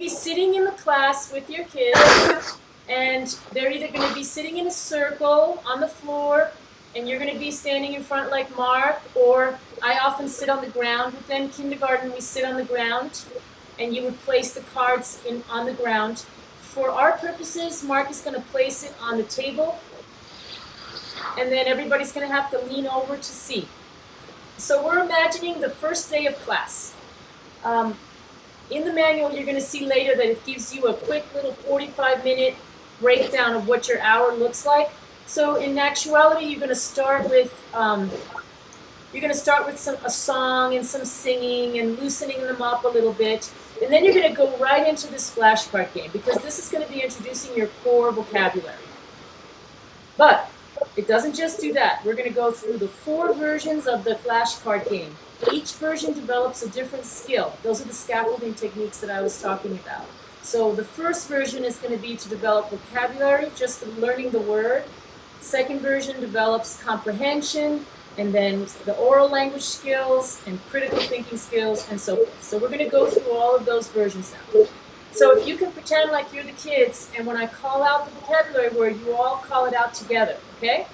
Be sitting in the class with your kids, and they're either going to be sitting in a circle on the floor, and you're going to be standing in front like Mark, or I often sit on the ground with them. Kindergarten, we sit on the ground, and you would place the cards on the ground. For our purposes, Mark is going to place it on the table, and then everybody's going to have to lean over to see. So we're imagining the first day of class. In the manual, you're going to see later that it gives you a quick little 45-minute breakdown of what your hour looks like. So in actuality, you're going to start with a song and some singing and loosening them up a little bit, and then you're going to go right into this flashcard game, because this is going to be introducing your core vocabulary. But it doesn't just do that. We're going to go through the 4 versions of the flashcard game. Each version develops a different skill. Those are the scaffolding techniques that I was talking about. So the first version is going to be to develop vocabulary, just learning the word. Second version develops comprehension, and then the oral language skills and critical thinking skills and so forth. So we're going to go through all of those versions now. So if you can pretend like you're the kids, and when I call out the vocabulary word, you all call it out together, okay?